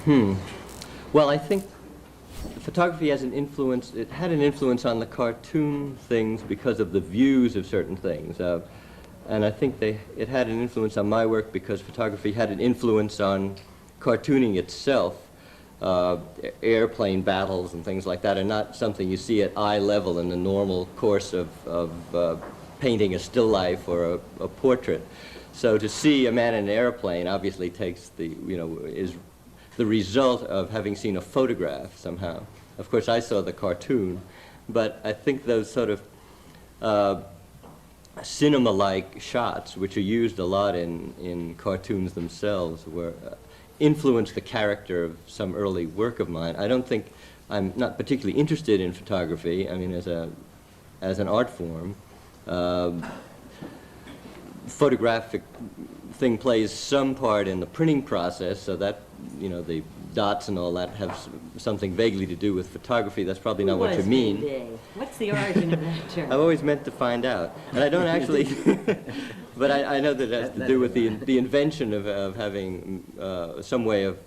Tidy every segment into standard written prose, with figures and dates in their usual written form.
Well, I think photography has an influence. It had an influence on the cartoon things because of the views of certain things. And I think it had an influence on my work because photography had an influence on cartooning itself. Airplane battles and things like that are not something you see at eye level in the normal course of painting a still life or a portrait. So to see a man in an airplane obviously takes is the result of having seen a photograph somehow. Of course, I saw the cartoon, but I think those sort of cinema-like shots, which are used a lot in cartoons themselves, were influenced the character of some early work of mine. I don't think I'm not particularly interested in photography. I mean, as an art form, photographic thing plays some part in the printing process, so that the dots and all that have something vaguely to do with photography. That's probably not what you mean. What's the origin of that term? I've always meant to find out, and I don't actually. But I know that it has to do with the invention of having some way of,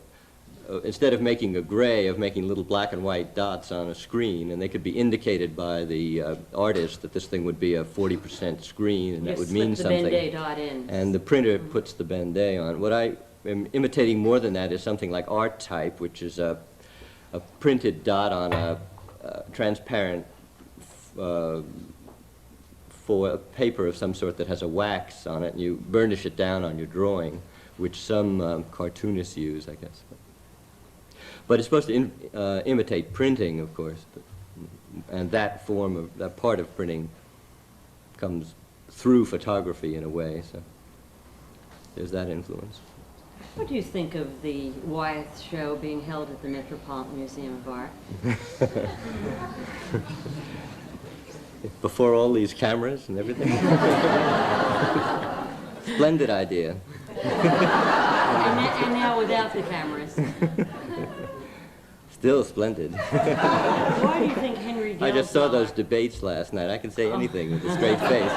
instead of making a gray, of making little black and white dots on a screen, and they could be indicated by the artist that this thing would be a 40% screen, and that would mean something. Slip the Ben-Day dot in. And the printer puts the Ben-Day on. What I am imitating more than that is something like art type, which is a printed dot on a transparent for a paper of some sort that has a wax on it, and you burnish it down on your drawing, which some cartoonists use, I guess. But it's supposed to imitate printing, of course, and that part of printing comes through photography in a way, so there's that influence. What do you think of the Wyeth show being held at the Metropolitan Museum of Art? Before all these cameras and everything? Splendid idea. And now without the cameras. Still splendid. Why do you think Henry Gil's I just saw those debates last night. I can say anything with a straight face.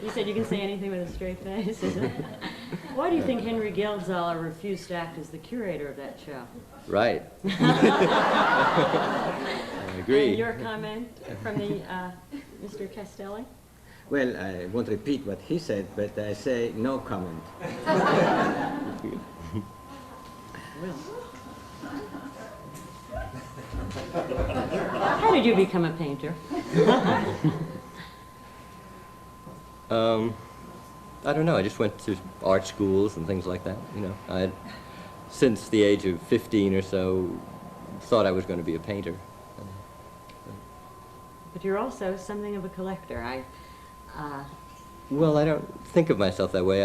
You said you can say anything with a straight face? Why do you think Henry Geldzahler refused to act as the curator of that show? Right. I agree. And your comment from the Mr. Castelli? Well, I won't repeat what he said, but I say no comment. How did you become a painter? I don't know. I just went to art schools and things like that. I had, since the age of 15 or so, thought I was going to be a painter. But you're also something of a collector. Well, I don't think of myself that way.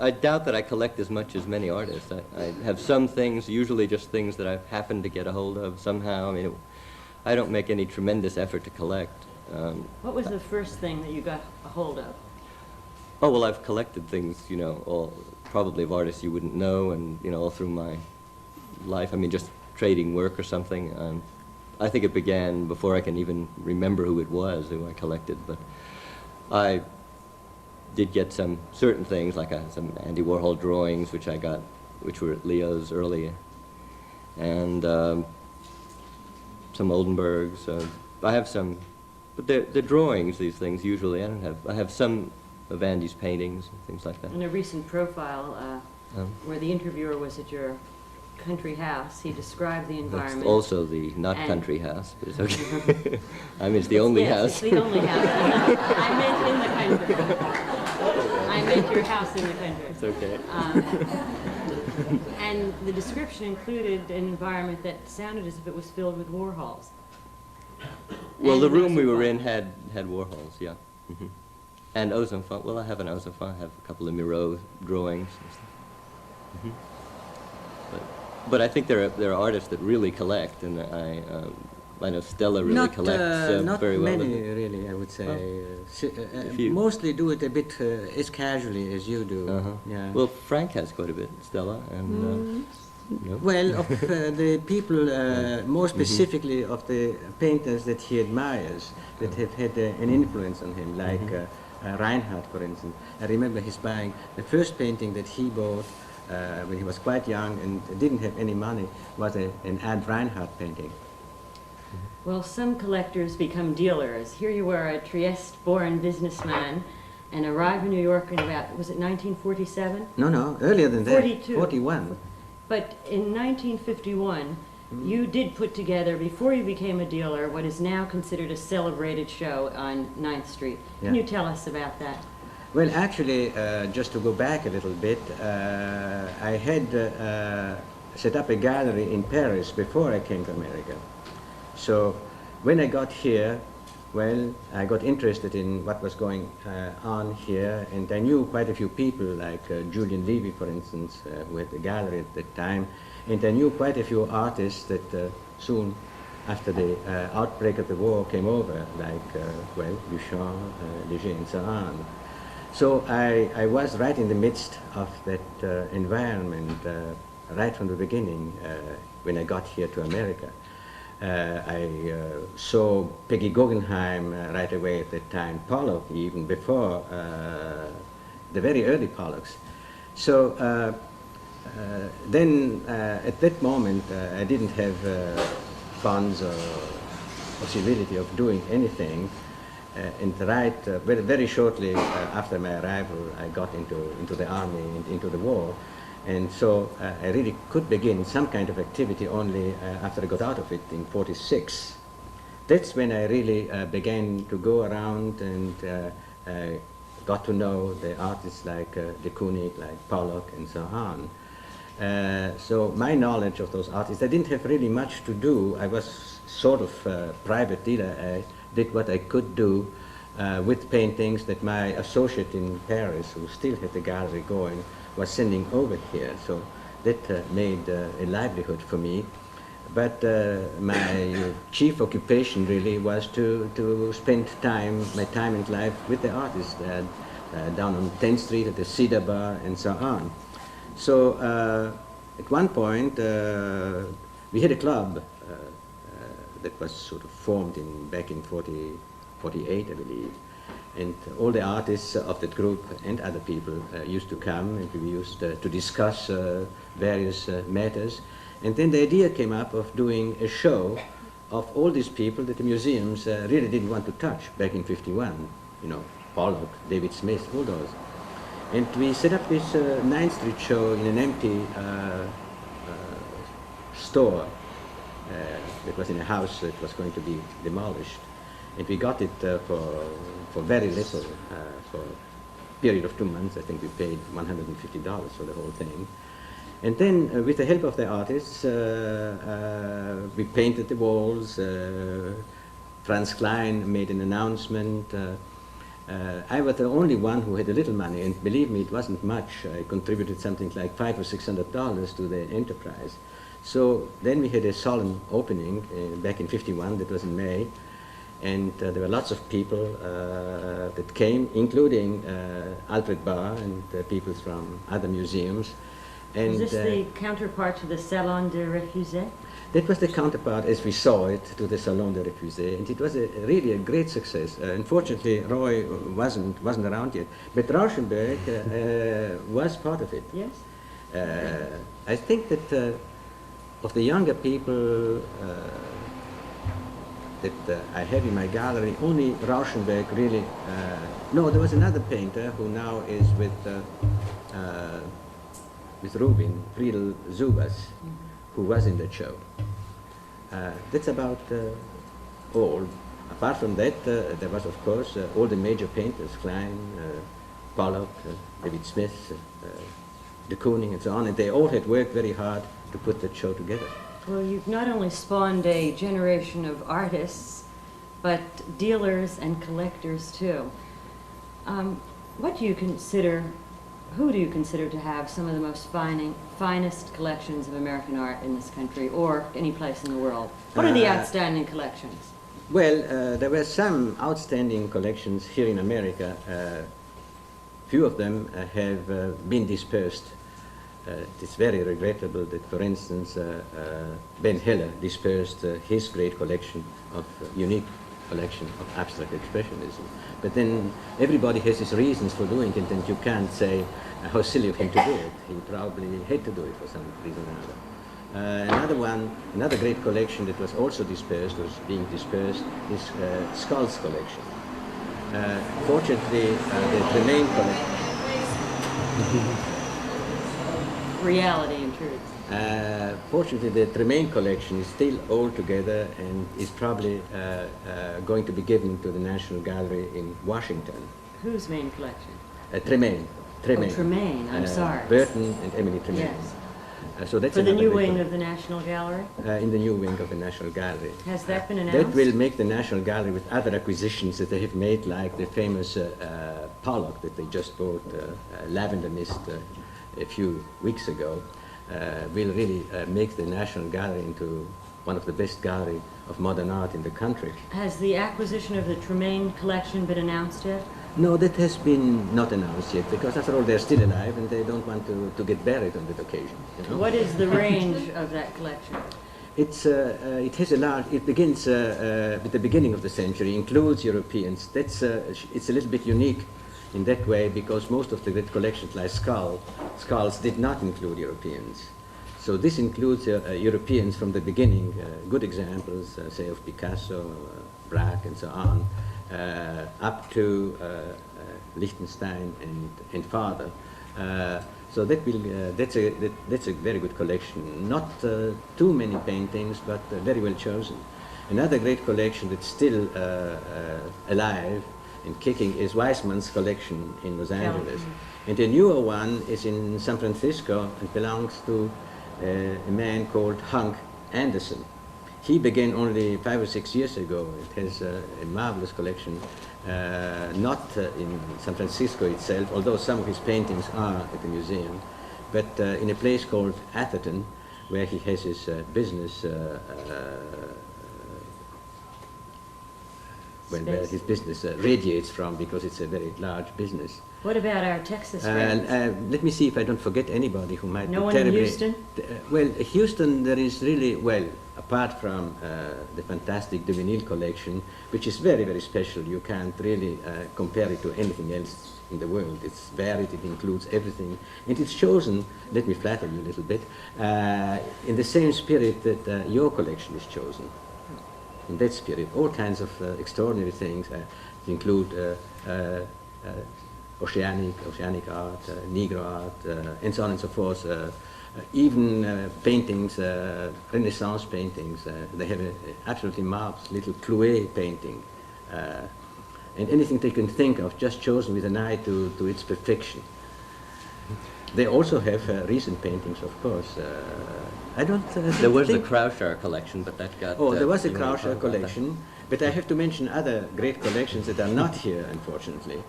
I doubt that I collect as much as many artists. I have some things, usually just things that I've happened to get a hold of somehow. I mean, I don't make any tremendous effort to collect. What was the first thing that you got a hold of? Oh, well, I've collected things, all probably of artists you wouldn't know, and, all through my life. I mean, just trading work or something. I think it began before I can even remember who it was, who I collected, but I did get some certain things, like some Andy Warhol drawings, which I got, which were at Leo's earlier, and some Oldenburgs. I have some, but they're drawings, these things, usually. I have some of Andy's paintings and things like that. In a recent profile, where the interviewer was at your country house, he described the environment. That's also the not country house, but it's okay. I mean, it's the only house. It's the only house. I meant in the country. I meant your house in the country. It's okay. And the description included an environment that sounded as if it was filled with Warhols. Well, the room we were in had Warhols, yeah. Mm-hmm. And Ozonfant. Well, I have an Ozonfant. I have a couple of Miro drawings and stuff. Mm-hmm. But I think there are artists that really collect, and I know Stella really collects not very well. Not many, really, I would say. Mostly do it a bit as casually as you do. Uh-huh. Yeah. Well, Frank has quite a bit, Stella, and... Well, of the people, more specifically of the painters that he admires, that have had an influence on him, like Reinhardt, for instance. I remember his buying the first painting that he bought when he was quite young and didn't have any money, was an Ad Reinhardt painting. Well, some collectors become dealers. Here you were, a Trieste-born businessman, and arrived in New York in about, was it 1947? No, earlier than that. 42. 41. But in 1951, you did put together, before you became a dealer, what is now considered a celebrated show on 9th Street. Can Yeah. you tell us about that? Well, actually, just to go back a little bit, I had set up a gallery in Paris before I came to America. So when I got here, well, I got interested in what was going on here, and I knew quite a few people, like Julian Levy, for instance, who had the gallery at that time, and I knew quite a few artists that soon after the outbreak of the war came over, like, well, Duchamp, Léger, and so on. So I was right in the midst of that environment right from the beginning when I got here to America. I saw Peggy Guggenheim right away at that time, Pollock even before the very early Pollocks. So then at that moment I didn't have funds or possibility of doing anything. And right, very shortly after my arrival, I got into the army and into the war. And so I really could begin some kind of activity only after I got out of it in '46. That's when I really began to go around and got to know the artists like de Kooning, like Pollock, and so on. So my knowledge of those artists, I didn't have really much to do. I was sort of a private dealer. I did what I could do with paintings that my associate in Paris, who still had the gallery going, was sending over here. So that made a livelihood for me. But my chief occupation really was to spend my time and life with the artists down on 10th Street at the Cedar Bar and so on. So at one point we had a club that was sort of formed back in 48, I believe. And all the artists of that group and other people used to come, and we used to discuss various matters. And then the idea came up of doing a show of all these people that the museums really didn't want to touch back in '51. You know, Pollock, David Smith, all those. And we set up this 9th Street show in an empty store that was in a house that was going to be demolished. And we got it for very little, for a period of 2 months. I think we paid $150 for the whole thing. And then, with the help of the artists, we painted the walls. Franz Klein made an announcement. I was the only one who had a little money, and believe me, it wasn't much. I contributed something like $500 or $600 to the enterprise. So then we had a solemn opening back in '51, that was in May, and there were lots of people that came, including Alfred Barr and people from other museums. And, Was this the counterpart to the Salon des Refusés? That was the counterpart, as we saw it, to the Salon des Refusés, and it was really a great success. Unfortunately, Roy wasn't around yet, but Rauschenberg was part of it. Yes. I think that of the younger people that I have in my gallery, only Rauschenberg really. No, there was another painter who now is with Rubin, Friedel Zubas, who was in that show. That's about all. Apart from that, there was, of course, all the major painters, Klein, Pollock, David Smith, de Kooning, and so on, and they all had worked very hard to put that show together. Well, you've not only spawned a generation of artists, but dealers and collectors too. What do you consider, who do you consider to have some of the most finest collections of American art in this country or any place in the world? What are the outstanding collections? Well, there were some outstanding collections here in America. Few of them have been dispersed. It's very regrettable that, for instance, Ben Heller dispersed his great collection of unique collection of abstract expressionism. But then everybody has his reasons for doing it, and you can't say how silly of him to do it. He probably had to do it for some reason or other. Another great collection that was also dispersed, was being dispersed, is Scull's collection. Fortunately, the main collection. Reality and truth. Fortunately, the Tremaine collection is still all together and is probably going to be given to the National Gallery in Washington. Whose main collection? Tremaine. Oh, Tremaine, I'm sorry. Burton and Emily Tremaine. Yes. So that's For the another new big wing one. of the National Gallery? In the new wing of the National Gallery. Has that been That announced? will make the National Gallery, with other acquisitions that they have made, like the famous Pollock that they just bought, Lavender Mist, a few weeks ago, will really make the National Gallery into one of the best gallery of modern art in the country. Has the acquisition of the Tremaine collection been announced yet? No, that has been not announced yet, because after all they're still alive and they don't want to get buried on that occasion. You know? What is the range of that collection? It has a large. It begins with the beginning of the century, includes Europeans. It's a little bit unique in that way, because most of the great collections like Skulls did not include Europeans. So this includes Europeans from the beginning. Good examples, say, of Picasso, Braque, and so on, up to Lichtenstein and farther. So that's a very good collection. Not too many paintings, but very well chosen. Another great collection that's still alive and kicking is Weissman's collection in Los Angeles. And the newer one is in San Francisco and belongs to a man called Hank Anderson. He began only 5 or 6 years ago. It has a marvelous collection, not in San Francisco itself, although some of his paintings are at the museum, but in a place called Atherton, where he has his business, where his business radiates from, because it's a very large business. What about our Texas friends? Let me see if I don't forget anybody who might No be one in terribly... Houston? Well, Houston, there is really, well, apart from the fantastic de Vinil collection, which is very, very special. You can't really compare it to anything else in the world. It's varied, it includes everything. And it's chosen, let me flatter you a little bit, in the same spirit that your collection is chosen. In that spirit, all kinds of extraordinary things include oceanic art, Negro art, and so on and so forth. Even paintings, Renaissance paintings. They have an absolutely marvelous little Clouet painting. And anything they can think of, just chosen with an eye to its perfection. They also have recent paintings, of course. I don't There was the think... Kraushaar collection, but that got... Oh, there was a you wanna talk Kraushaar about that? collection, but I have to mention other great collections that are not here, unfortunately,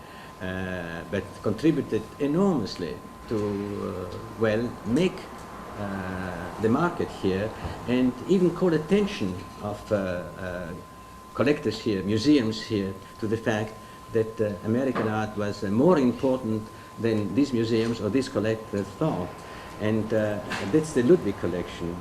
but contributed enormously to, well, make the market here, and even call attention of collectors here, museums here, to the fact that American art was more important than these museums or these collectors thought. And that's the Ludwig collection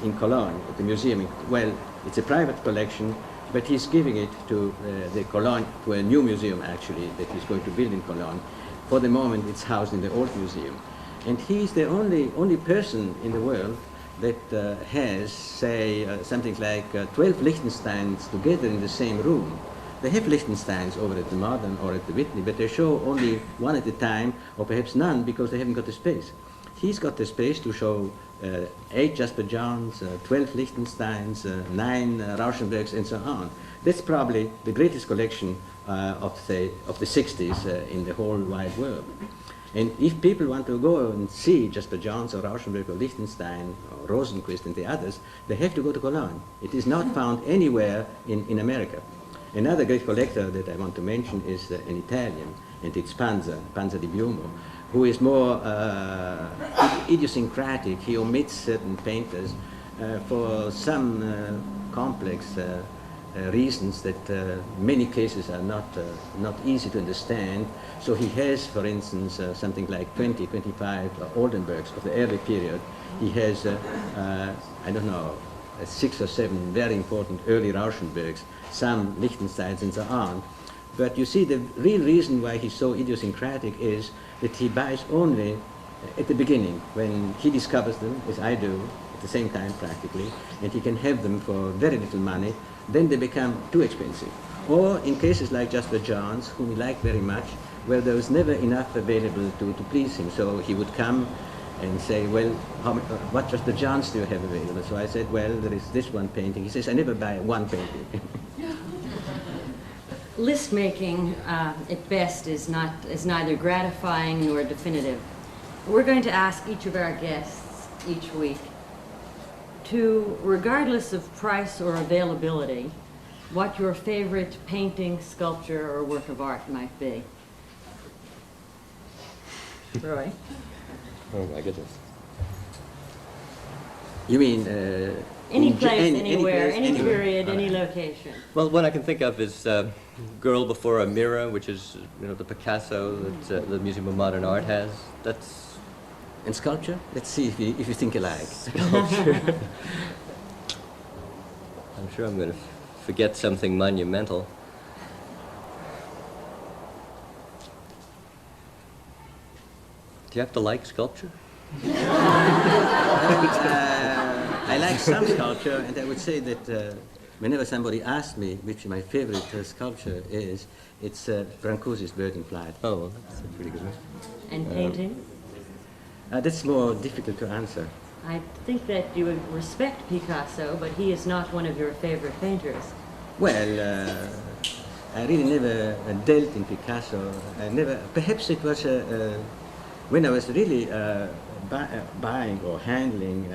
in Cologne, at the museum. Well, it's a private collection, but he's giving it to the Cologne, to a new museum actually, that he's going to build in Cologne. For the moment, it's housed in the old museum. And he's the only person in the world that has, say, something like 12 Lichtensteins together in the same room. They have Lichtensteins over at the Modern or at the Whitney, but they show only one at a time, or perhaps none, because they haven't got the space. He's got the space to show 8 Jasper Johns, 12 Lichtensteins, 9 Rauschenbergs, and so on. That's probably the greatest collection of the 60s in the whole wide world. And if people want to go and see Jasper Johns or Rauschenberg or Lichtenstein or Rosenquist and the others, they have to go to Cologne. It is not found anywhere in America. Another great collector that I want to mention is an Italian, and it's Panza di Biumo, who is more idiosyncratic. He omits certain painters for some complex reasons that many cases are not easy to understand. So he has, for instance, something like 20, 25 Oldenburgs of the early period. He has, I don't know, 6 or 7 very important early Rauschenbergs, some Lichtensteins and so on. But you see, the real reason why he's so idiosyncratic is that he buys only at the beginning, when he discovers them, as I do, at the same time practically, and he can have them for very little money, then they become too expensive. Or in cases like Jasper Johns, whom he liked very much, where there was never enough available to please him. So he would come and say, well, what Jasper Johns do you have available? So I said, well, there is this one painting. He says, I never buy one painting. List making, at best, is neither gratifying nor definitive. We're going to ask each of our guests each week to, regardless of price or availability, what your favorite painting, sculpture, or work of art might be. Roy? Oh my goodness. You mean Any place, anywhere, place, any anywhere. period, All any right. location. Well, one I can think of is Girl Before a Mirror, which is, you know, the Picasso that the Museum of Modern Art has. That's And sculpture? Let's see if you think alike. sculpture. I'm sure I'm going to forget something monumental. Do you have to like sculpture? I like some sculpture, and I would say that whenever somebody asks me which my favorite sculpture is, it's Brancusi's Bird in Flight. Oh, well, that's a pretty good one. And painting? That's more difficult to answer. I think that you would respect Picasso, but he is not one of your favorite painters. Well, I really never dealt in Picasso. I never. Perhaps it was when I was really buying or handling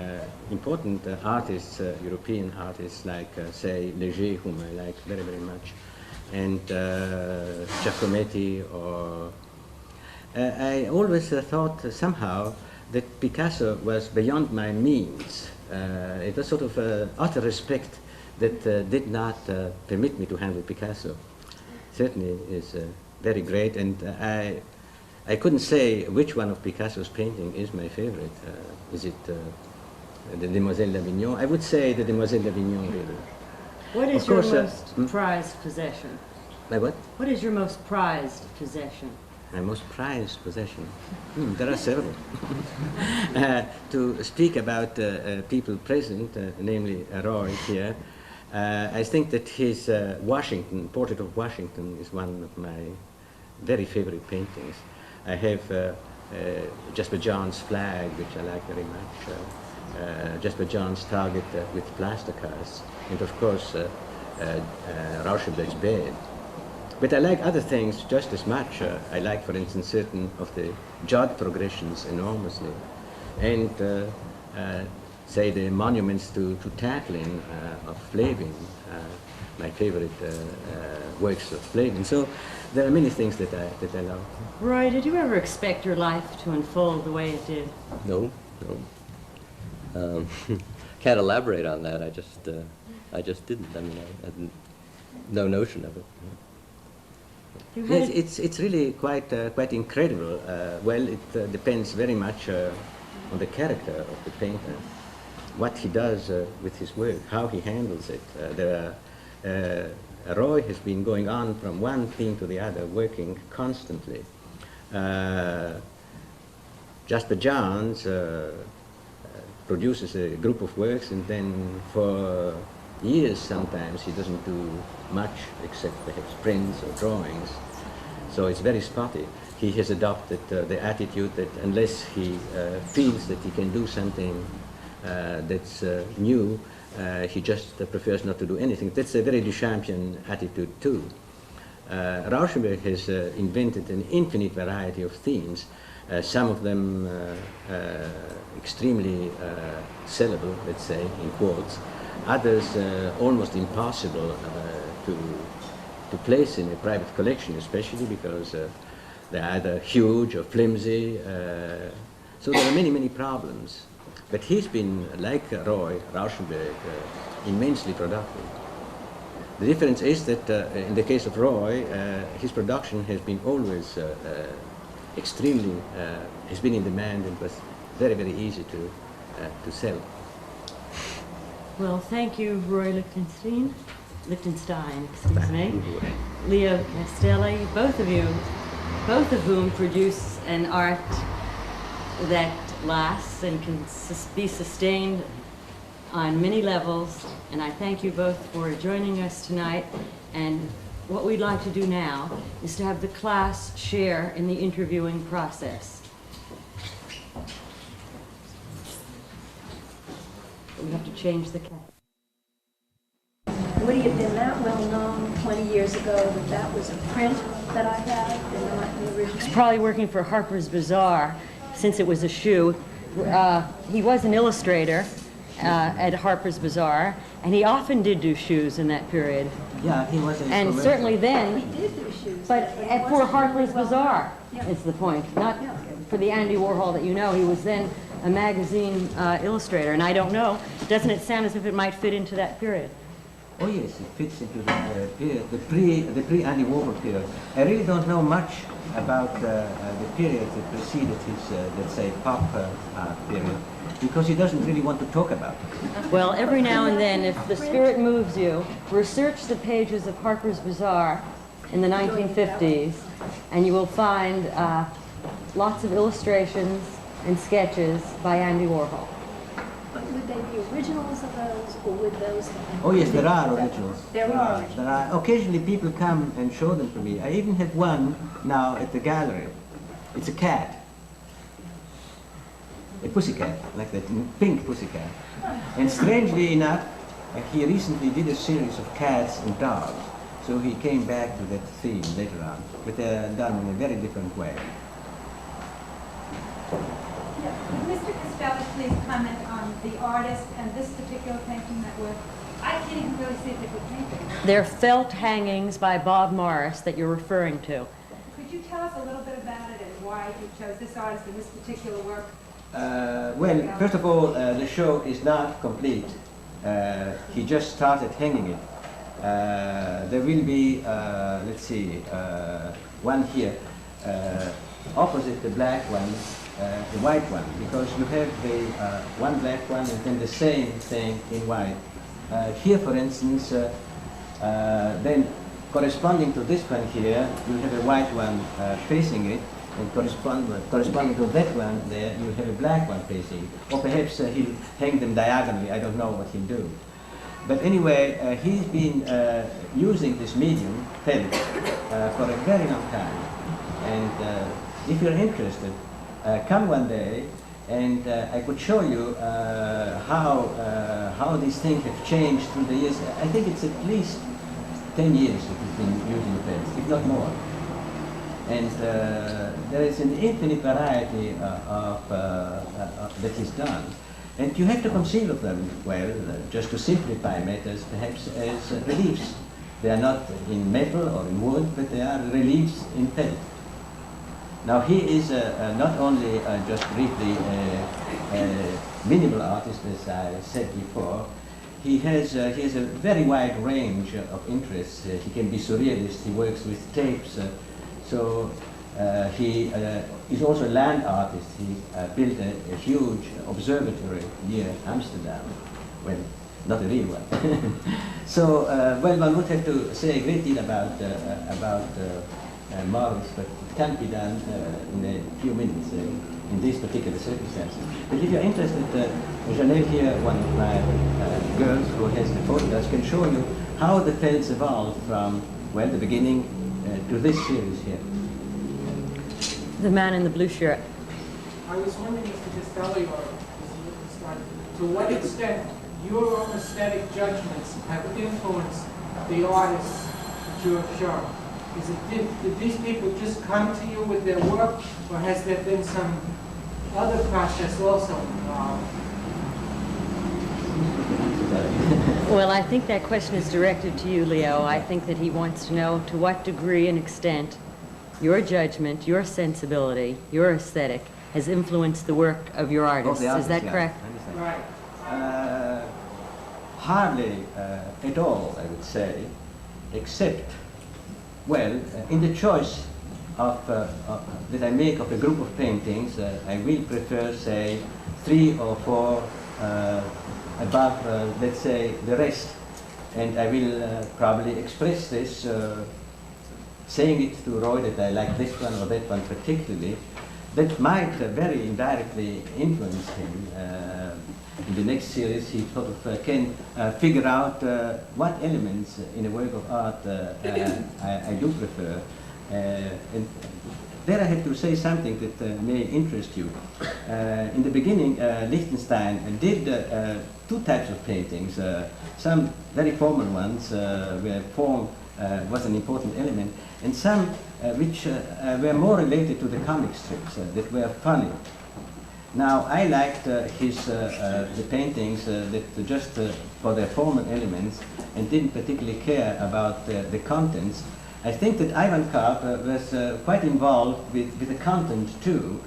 important artists, European artists like, say, Léger, whom I like very, very much, and Giacometti, or I always thought somehow that Picasso was beyond my means. It was sort of utter respect that did not permit me to handle Picasso. Certainly is very great, and I couldn't say which one of Picasso's painting is my favorite. Is it the Demoiselle d'Avignon? I would say the Demoiselle d'Avignon, really. What is Of your course, most prized possession? My what? What is your most prized possession? My most prized possession? There are several. To speak about people present, namely Roy here, I think that his Washington, Portrait of Washington, is one of my very favorite paintings. I have Jasper Johns' flag, which I like very much, Jasper Johns' target with plaster casts, and of course Rauschenberg's bed. But I like other things just as much. I like, for instance, certain of the jot progressions enormously, and say the monuments to Tatlin of Flavin, my favorite works of Flavin. So there are many things that I love. Roy, did you ever expect your life to unfold the way it did? No, no. Can't elaborate on that. I just didn't. I mean, I had no notion of it. You had Yes, it's really quite incredible. Well, it depends very much on the character of the painter, what he does with his work, how he handles it. Roy has been going on from one theme to the other, working constantly. Jasper Johns produces a group of works, and then for years sometimes he doesn't do much except perhaps prints or drawings. So it's very spotty. He has adopted the attitude that unless he feels that he can do something that's new, he just prefers not to do anything. That's a very Duchampian attitude too. Rauschenberg has invented an infinite variety of themes, some of them extremely sellable, let's say, in quotes, others almost impossible to place in a private collection, especially because they're either huge or flimsy. So there are many, many problems. But he's been, like Roy, Rauschenberg, immensely productive. The difference is that in the case of Roy, his production has been always extremely, has been in demand and was very, very easy to sell. Well, thank you, Roy Lichtenstein, excuse me, Leo Castelli, both of whom produce an art that lasts and can be sustained on many levels. And I thank you both for joining us tonight. And what we'd like to do now is to have the class share in the interviewing process. We have to change the cap. Would he have been that well known 20 years ago that that was a print that I had and not the original? He's probably working for Harper's Bazaar since it was a shoe. He was an illustrator at Harper's Bazaar, and he often did do shoes in that period. Yeah, he was an And instrumental. certainly then, He did do shoes. but he for wasn't Harper's really well Bazaar known. Yeah. is the point, not Yeah. for the Andy Warhol that you know. He was then a magazine illustrator, and I don't know, doesn't it sound as if it might fit into that period? Oh yes, it fits into the period, the pre-Andy Warhol period. I really don't know much about the period that preceded his, let's say, pop art period, because he doesn't really want to talk about it. Well, every now and then, if the spirit moves you, research the pages of Harper's Bazaar in the 1950s, and you will find lots of illustrations and sketches by Andy Warhol. But would they be originals of those, or would those? Oh yes, there are originals. There are originals. There are. Occasionally people come and show them to me. I even have one now at the gallery. It's a cat. A pussycat, like that pink pussycat. And strangely enough, he recently did a series of cats and dogs. So he came back to that theme later on, but done in a very different way. Mr. Castelli, please comment on the artist and this particular painting that I can't even really see if it's a painting. They're felt hangings by Bob Morris that you're referring to. Could you tell us a little bit about it and why you chose this artist in this particular work? Well, first of all, the show is not complete. He just started hanging it. There will be, let's see, one here, opposite the black one, the white one, because you have the one black one and then the same thing in white. Here, for instance, then corresponding to this one here, you have a white one facing it, and corresponding to that one there, you have a black one facing it. Or perhaps he'll hang them diagonally, I don't know what he'll do. But anyway, he's been using this medium, felt, for a very long time. And if you're interested, come one day and I could show you how these things have changed through the years. I think it's at least 10 years that he's been using pens, if not more. And there is an infinite variety that he's done. And you have to conceive of them, well, just to simplify matters, perhaps as reliefs. They are not in metal or in wood, but they are reliefs in felt. Now he is not only just briefly a minimal artist, as I said before. He has a very wide range of interests. He can be surrealist. He works with tapes. He is also a land artist. He built a huge observatory near Amsterdam. Well, not a real one. So, well, one would have to say a great deal about Morris, but it can't be done in a few minutes in these particular circumstances. But if you're interested, Janelle here, one of my girls who has the photographs, can show you how the felts evolved from, well, the beginning to this series here. The man in the blue shirt. I was wondering, Mr. Castelli, or Mr. Lichtenstein, to what extent your own aesthetic judgments have influenced the artists that you have shown? Did these people just come to you with their work, or has there been some other process also involved? Well, I think that question is directed to you, Leo. I think that he wants to know to what degree and extent your judgment, your sensibility, your aesthetic has influenced the work of your artists. Is that correct? Right. Hardly at all, I would say, except, well, in the choice of, that I make of a group of paintings, I will prefer, say, 3 or 4 above, let's say, the rest. And I will probably express this, saying it to Roy that I like this one or that one particularly, that might very indirectly influence him. In the next series, he sort of can figure out what elements in a work of art I do prefer. And there I have to say something that may interest you. In the beginning, Lichtenstein did two types of paintings. Some very formal ones, where form was an important element, and some which were more related to the comic strips, that were funny. Now, I liked the paintings that just for their formal elements and didn't particularly care about the contents. I think that Ivan Karp was quite involved with the content too,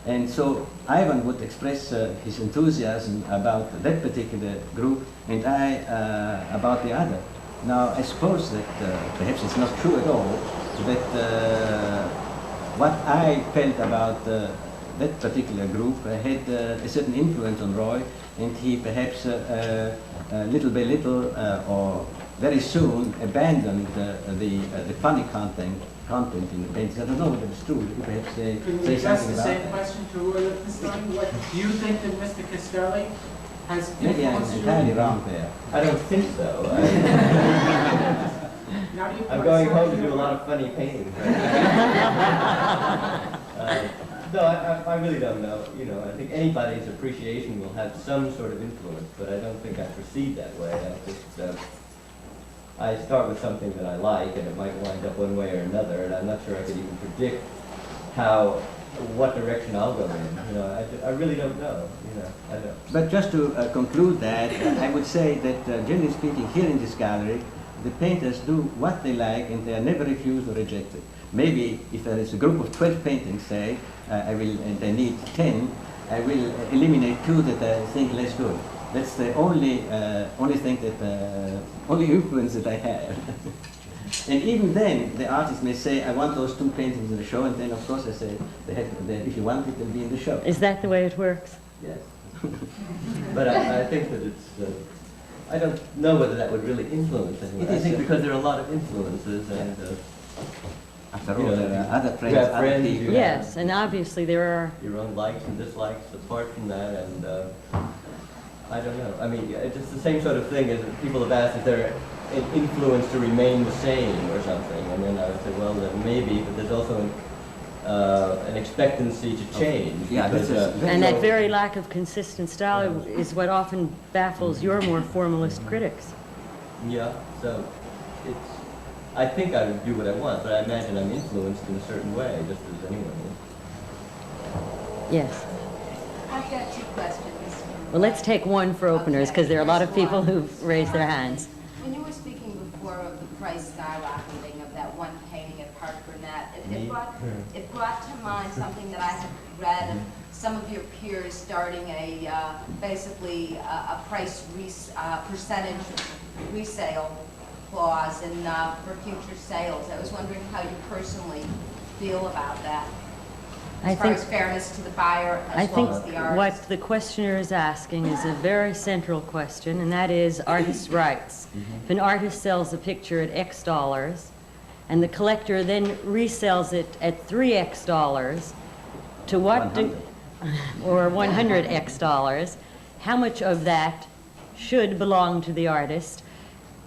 and so Ivan would express his enthusiasm about that particular group and I about the other. Now, I suppose that perhaps it's not true at all, that what I felt about that particular group had a certain influence on Roy, and he perhaps little by little or very soon abandoned the funny content in the paintings. I don't know whether it's true. You perhaps say Could we ask something the about same that. question to Roy Lichtenstein? What do you think that Mr. Castelli has Maybe I'm influenced you? entirely wrong there. I don't think so. Now you I'm put going home to something do a lot of funny paintings. No, I really don't know. You know, I think anybody's appreciation will have some sort of influence, but I don't think I proceed that way. I start with something that I like, and it might wind up one way or another, and I'm not sure I could even predict what direction I'll go in. You know, I really don't know. You know, I don't. But just to conclude that, I would say that generally speaking, here in this gallery, the painters do what they like, and they are never refused or rejected. Maybe if there is a group of 12 paintings, say, and I need 10, I will eliminate 2 that I think less good. That's the only thing that, only influence that I have. And even then, the artist may say, I want those 2 paintings in the show, and then of course I say, if you want it, they'll be in the show. Is that the way it works? Yes. But I think that it's, I don't know whether that would really influence anyone. It I is think a- because there are a lot of influences, and After you all, know, there are other friends, you have other friends, people. you Yes, and obviously there are, your own likes and dislikes apart from that, and I don't know. I mean, it's just the same sort of thing as people have asked if they're an influence to remain the same or something, and then I would say, well, then maybe, but there's also an expectancy to change. Yeah, because, this is and that very lack of consistent style is what often baffles your more formalist critics. yeah, so it's, I think I would do what I want, but I imagine I'm influenced in a certain way, just as anyone is. Yes. I've got 2 questions. Well, let's take one for openers, because there are a lot of people who've raised their hands. When you were speaking before of the price skyrocketing of that one painting at Park Burnett, it brought to mind something that I had read of some of your peers starting basically a price percentage resale clause for future sales. I was wondering how you personally feel about that, I as far think, as fairness to the buyer I as think well as the what artist. the questioner is asking is a very central question, and that is artist's rights. If an artist sells a picture at X dollars, and the collector then resells it at 3X dollars, to what do, 100. or 100X dollars, how much of that should belong to the artist,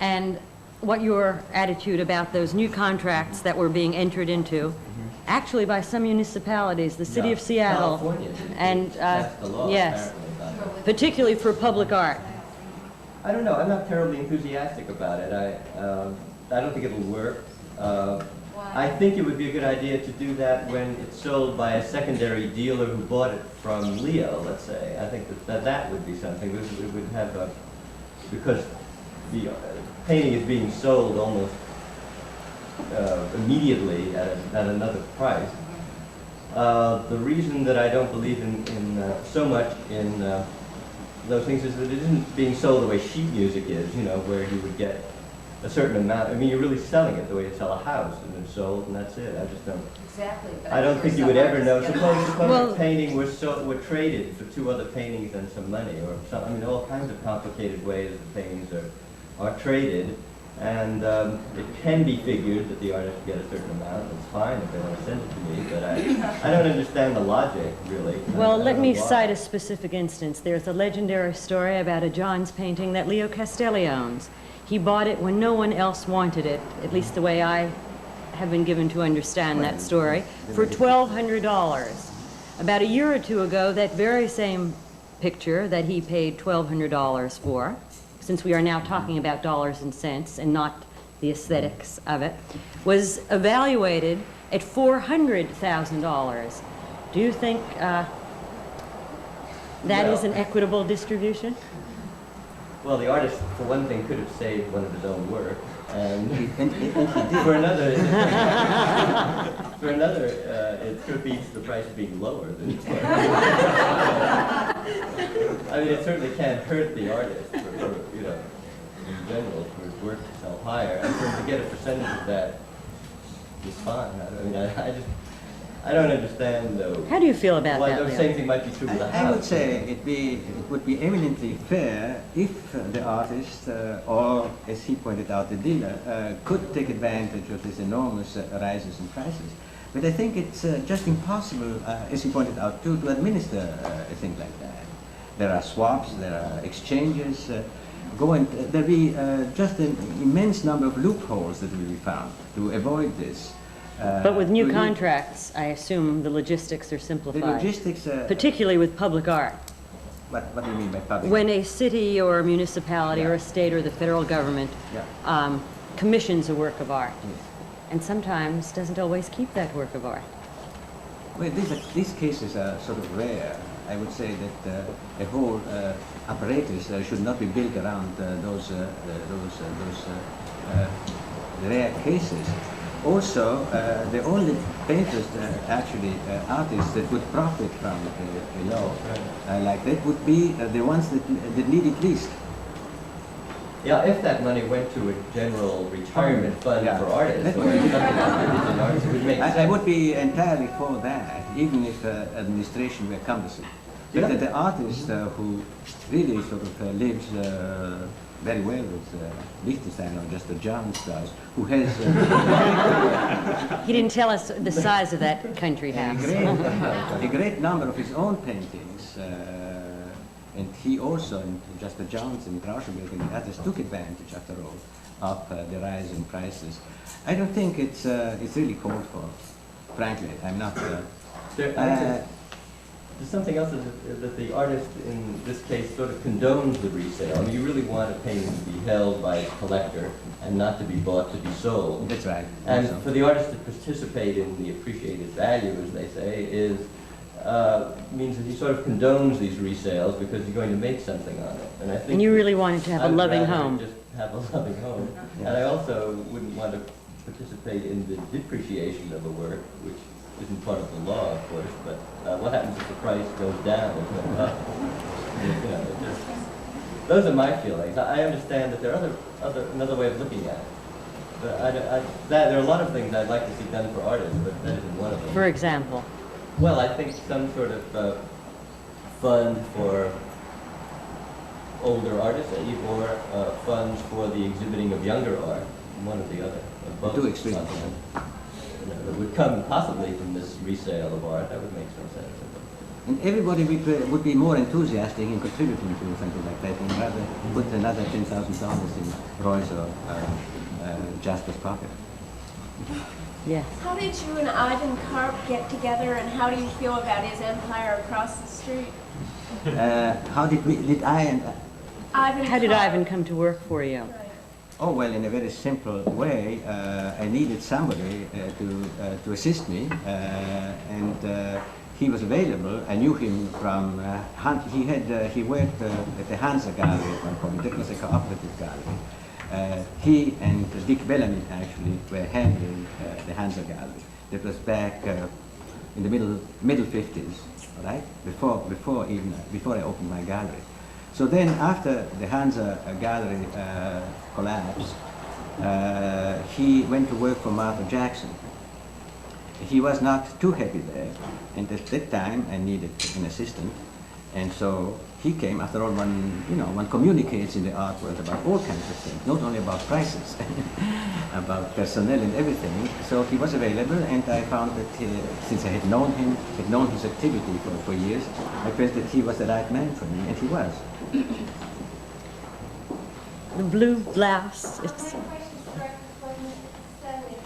and what your attitude about those new contracts that were being entered into, actually by some municipalities, the city Yeah, of Seattle, California did. and They passed the law, yes, apparently, about it. particularly for public art. I don't know. I'm not terribly enthusiastic about it. I don't think it'll work. I think it would be a good idea to do that when it's sold by a secondary dealer who bought it from Leo, let's say. I think that would be something. We would have a, because the painting is being sold almost immediately at another price. The reason that I don't believe in so much in those things is that it isn't being sold the way sheet music is, you know, where you would get a certain amount. I mean, you're really selling it the way you sell a house, and it's sold, and that's it. I just don't. Exactly. But I I'm don't sure think you some would ever know. artists get Suppose Well- a painting were traded for 2 other paintings and some money, or some. I mean, all kinds of complicated ways that paintings are traded, and it can be figured that the artist get a certain amount. It's fine if they want to send it to me, but I don't understand the logic really. Well, I let don't me know why. cite a specific instance. There's a legendary story about a Johns painting that Leo Castelli owns. He bought it when no one else wanted it, at least the way I have been given to understand that story, for $1,200. About a year or 2 ago, that very same picture that he paid $1,200 for, since we are now talking about dollars and cents and not the aesthetics of it, was evaluated at $400,000. Do you think that is Well- an equitable distribution? Well, the artist, for one thing, could have saved one of his own work, and And he did. for another, it could be the price being lower than it's worth. I mean, it certainly can't hurt the artist, for you know, in general, for his work to sell higher, and for him to get a percentage of that is fine. I mean, I don't understand though. How do you feel about why that, the Leo? same thing might be true with a house. I would say it would be eminently fair if the artist, or as he pointed out, the dealer, could take advantage of these enormous rises in prices. But I think it's just impossible, as he pointed out too, to administer a thing like that. There are swaps, there are exchanges. There'll be just an immense number of loopholes that will be found to avoid this. But with new to lead- contracts, I assume the logistics are The simplified, logistics, particularly with public art. what do you mean by public? When a city or a municipality or a state or the federal government Yeah. commissions a work of art, Yes. and sometimes doesn't always keep that work of art. Well, these cases are sort of rare. I would say that a whole apparatus should not be built around those rare cases. Also, the only painters, actually artists that would profit from a law like that would be the ones that need it least. Yeah, if that money went to a general retirement fund Yeah. for artists, That or would be- something like that, artists, it would make sense. I would be entirely for that, even if administration were cumbersome. But Yeah. the artist who really sort of lives very well with Lichtenstein or just a John does, who has He didn't tell us the size of that country a house. a great number of his own paintings, and he also, and just the Johns and Rauschenberg and the others took advantage, after all, of the rise in prices. I don't think it's really called for. Frankly, I'm not. There's something else that the artist in this case sort of condones the resale. I mean, you really want a painting to be held by a collector and not to be bought to be sold. That's right. And Also. for the artist to participate in the appreciated value, as they say, means that he sort of condones these resales because you're going to make something on it. And I think And you really wanted to have a I'd loving rather home. just have a loving home. And I also wouldn't want to participate in the depreciation of a work, which isn't part of the law, of course, but what happens if the price goes down or goes up? You know, those are my feelings. I understand that there are another way of looking at it. But there are a lot of things I'd like to see done for artists, but that isn't one of them. For example, Well, I think some sort of fund for older artists, or funds for the exhibiting of younger art, one or the other. Or both. Two extremes. That would come possibly from this resale of art. That would make some sense. And everybody would be more enthusiastic in contributing to something like that and rather put another $10,000 in Roy's or Jasper's pocket. yes. How did you and Ivan Karp get together, and how do you feel about his empire across the street? How did I and Ivan How did Karp. Ivan come to work for you? Oh, well, in a very simple way, I needed somebody to assist me, and he was available. I knew him from, he worked at the Hansa Gallery at one point. That was a cooperative gallery. He and Dick Bellamy actually were handling the Hansa Gallery. That was back in the middle 50s, all right? Before I opened my gallery. So then, after the Hansa Gallery collapsed, he went to work for Martha Jackson. He was not too happy there, and at that time I needed an assistant, and so he came. After all, one communicates in the art world about all kinds of things, not only about prices, about personnel and everything. So he was available, and I found that since I had known him, had known his activity for years, I felt that he was the right man for me, and he was. The blue blouse. My question is directed for Mr. Castelli.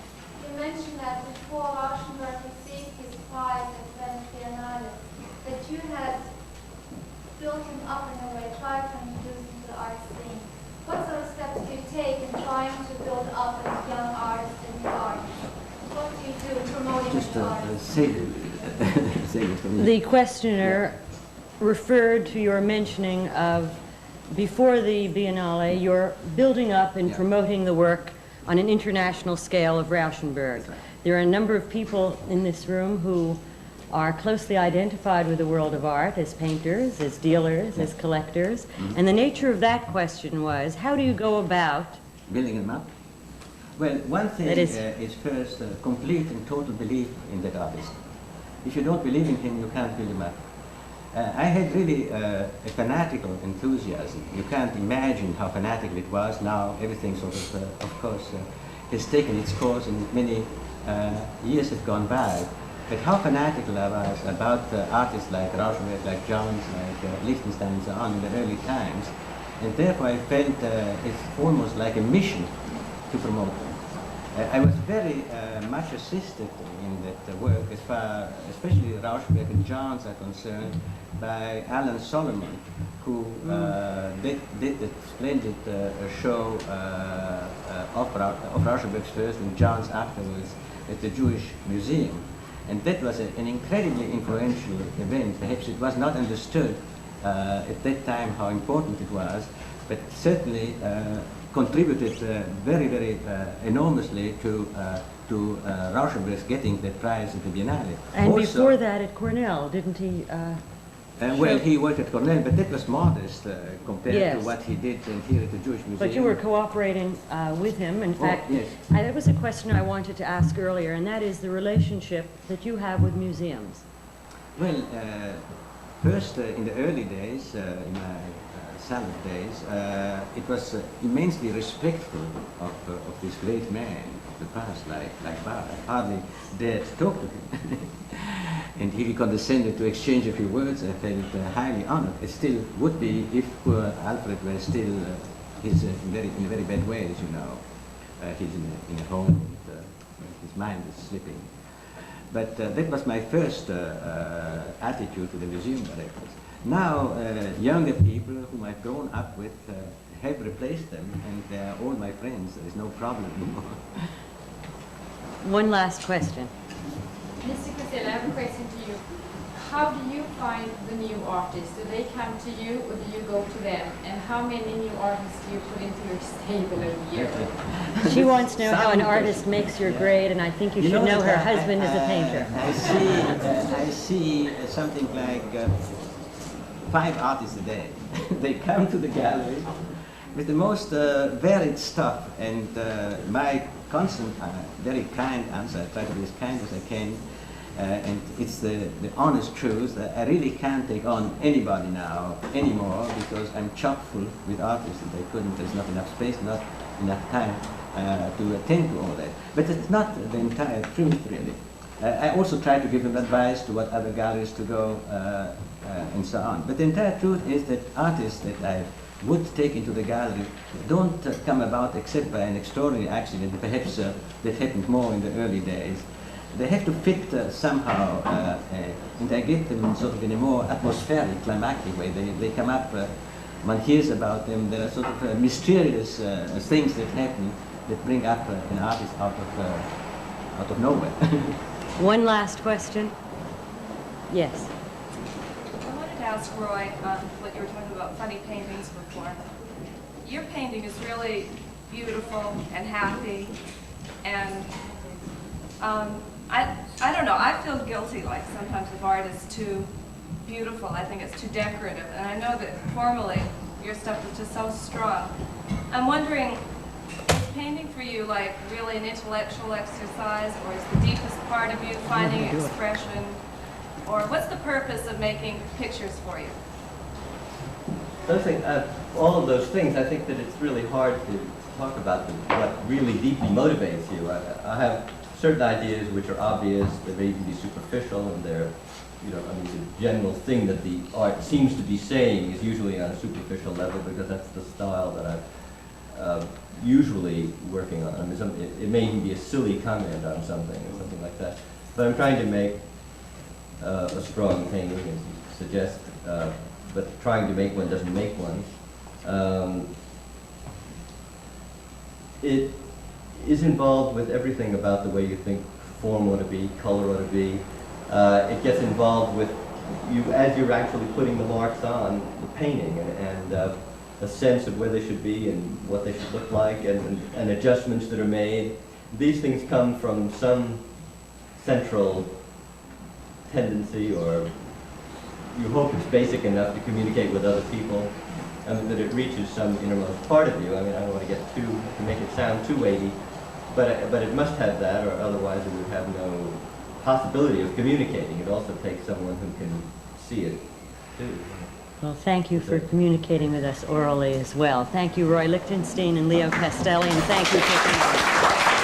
You mentioned that before Rauschenberg received his prize at Venice Biennale, that you had built him up in a way, tried to introduce him to the art scene. What sort of steps do you take in trying to build up a young artist in your art? What do you do in promoting Just the artist? say it for me. The questioner referred to your mentioning of, before the Biennale, you're building up and Yeah. promoting the work on an international scale of Rauschenberg. That's right. There are a number of people in this room who are closely identified with the world of art as painters, as dealers, as collectors. And the nature of that question was, how do you go about Building him up? Well, one thing That is- is first complete and total belief in that artist. If you don't believe in him, you can't build him up. I had really a fanatical enthusiasm. You can't imagine how fanatical it was. Now everything sort of course, has taken its course, and many years have gone by. But how fanatical I was about artists like Rauschenberg, like Johns, like Lichtenstein, and so on in the early times, and therefore I felt it's almost like a mission to promote them. I was very much assisted in that work, as far, especially Rauschenberg and Johns are concerned, by Alan Solomon, who did that splendid show of Rauschenberg's first and Johns afterwards at the Jewish Museum. And that was an incredibly influential event. Perhaps it was not understood at that time how important it was, but certainly contributed very, very enormously to Rauschenberg's getting the prize at the Biennale. And Also, before that at Cornell, didn't he? well, he worked at Cornell, but that was modest compared Yes. to what he did here at the Jewish Museum. But you were cooperating with him. In fact, yes. that was a question I wanted to ask earlier, and that is the relationship that you have with museums. Well, first in the early days, in my salad days, it was immensely respectful of this great man of the past, like Bar. I hardly dared to talk to him. And if he condescended to exchange a few words, I felt highly honored. It still would be if poor Alfred were still he's in a very bad way, as you know. He's in a home, and his mind is slipping. But that was my first attitude to the museum directors. Now, younger people whom I've grown up with have replaced them, and they're all my friends. There is no problem anymore. One last question. Mr. Castelli, I have a question to you. How do you find the new artists? Do they come to you or do you go to them? And how many new artists do you put into your stable a year? She wants to know how an artist makes your grade, and I think you should know her husband is a painter. I see something like 5 artists a day. They come to the gallery with the most varied stuff, and my constant, very kind answer, I try to be as kind as I can, and it's the honest truth that I really can't take on anybody now anymore, because I'm chock full with artists and there's not enough space, not enough time to attend to all that. But it's not the entire truth, really. I also try to give them advice to what other galleries to go and so on. But the entire truth is that artists that I would take into the gallery don't come about except by an extraordinary accident, perhaps that happened more in the early days. They have to fit somehow, and I get them sort of in a more atmospheric, climactic way. They come up, one hears about them, there are sort of mysterious things that happen that bring up an artist out of nowhere. One last question. Yes. I wanted to ask Roy what you were talking about funny paintings before. Your painting is really beautiful and happy, and I don't know, I feel guilty like sometimes if art is too beautiful. I think it's too decorative, and I know that formally your stuff is just so strong. I'm wondering, is painting for you like really an intellectual exercise, or is the deepest part of you finding expression? Or what's the purpose of making pictures for you? Those things, all of those things, I think that it's really hard to talk about what really deeply motivates you. I have certain ideas which are obvious, they may even be superficial, and they're, you know, I mean, the general thing that the art seems to be saying is usually on a superficial level, because that's the style that I'm usually working on. I mean, it may even be a silly comment on something or something like that. But I'm trying to make a strong painting, as you suggest, but trying to make one doesn't make one. It is involved with everything about the way you think form ought to be, color ought to be. It gets involved with you as you're actually putting the marks on the painting, and a sense of where they should be and what they should look like, and adjustments that are made. These things come from some central tendency, or you hope it's basic enough to communicate with other people, and that it reaches some innermost part of you. I mean, I don't want to get to make it sound too weighty, but it must have that, or otherwise it would have no possibility of communicating. It also takes someone who can see it too. Well, thank you for communicating with us orally as well. Thank you, Roy Lichtenstein and Leo Castelli, and thank you for coming.